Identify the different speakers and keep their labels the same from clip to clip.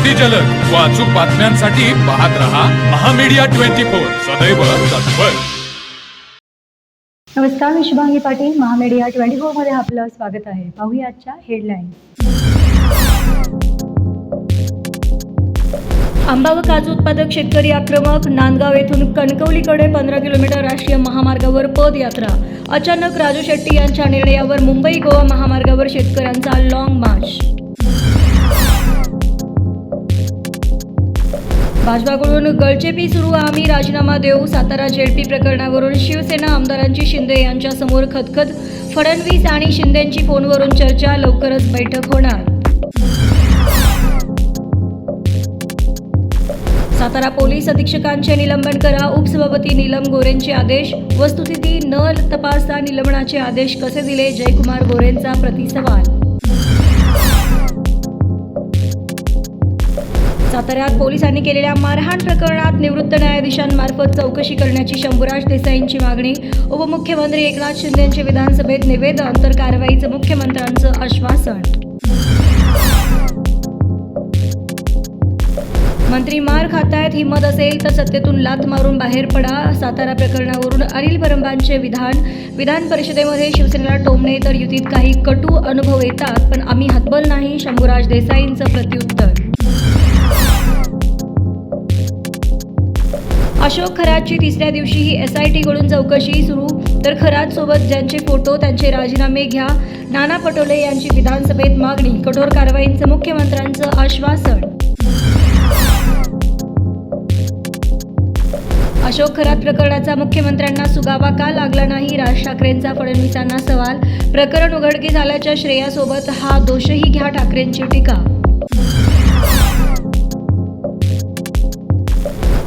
Speaker 1: अगदी जलद व अचूक बातम्यांसाठी पाहत रहा महामीडिया 24 सदैव तत्पर.
Speaker 2: नमस्कार, मी शुभांगी पाटील. महामीडिया 24 मध्ये आपलं स्वागत आहे. पाहूया आजच्या हेडलाईन. आंबा व काजू उत्पादक शेतकरी आक्रमक. नांदगाव येथून कणकवलीकडे 15 किलोमीटर राष्ट्रीय महामार्गावर पदयात्रा. अचानक राजू शेट्टी यांच्या निर्णयावर मुंबई गोवा महामार्गावर शेतकऱ्यांचा लॉंग मार्च. भाजपाकडून गळचेपी सुरू. आम्ही राजीनामा देऊ. सातारा जेडपी प्रकरणावरून शिवसेना आमदारांची शिंदे यांच्या समोर खदखद. फडणवीस आणि शिंदेंची फोनवरून चर्चा. लवकरच बैठक होणार. सातारा पोलीस अधीक्षकांचे निलंबन करा. उपसभापती नीलम गोरेंचे आदेश. वस्तुस्थिती न तपासता निलंबनाचे आदेश कसे दिले? जयकुमार गोरेंचा प्रतिसवाल. साताऱ्यात पोलिसांनी केलेल्या मारहाण प्रकरणात निवृत्त न्यायाधीशांमार्फत चौकशी करण्याची शंभूराज देसाईंची मागणी. उपमुख्यमंत्री एकनाथ शिंदेंचे विधानसभेत निवेदन तर कारवाईचं मुख्यमंत्र्यांचं आश्वासन. मंत्री मार खातायत. हिंमत असेल तर सत्तेतून लाथ मारून बाहेर पडा. सातारा प्रकरणावरून अनिल परबांचे विधान परिषदेमध्ये शिवसेनेला टोमणे तर युतीत काही कटू अनुभव येतात, पण आम्ही हतबल नाही. शंभूराज देसाईंचं प्रत्युत्तर. अशोक खरातची तिसऱ्या दिवशीही SITकडून चौकशी सुरू. तर खरात सोबत ज्यांचे फोटो त्यांचे राजीनामे घ्या. नाना पटोले यांची विधानसभेत मागणी. कठोर कारवाईंचं मुख्यमंत्र्यांचं आश्वासन. अशोक खरात प्रकरणाचा मुख्यमंत्र्यांना सुगावा का लागला नाही? राज ठाकरेंचा फडणवीसांना सवाल. प्रकरण उघडकीस आल्याच्या श्रेयासोबत हा दोषही घ्या, ठाकरेंची टीका.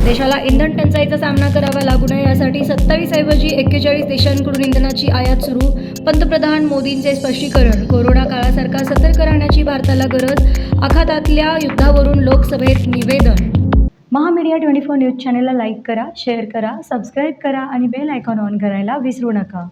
Speaker 2: देशाला इंधन टंचाईचा सामना करावा लागू नये यासाठी 27 ऐवजी 41 देशांकडून इंधनाची आयात सुरू. पंतप्रधान मोदींचे स्पष्टीकरण. कोरोना काळासारखा सतर्क राहण्याची भारताला गरज. आखातातल्या युद्धावरून लोकसभेत निवेदन. महामीडिया 24 न्यूज चॅनलला लाईक करा, शेअर करा, सबस्क्राईब करा आणि बेल आयकॉन ऑन करायला विसरू नका.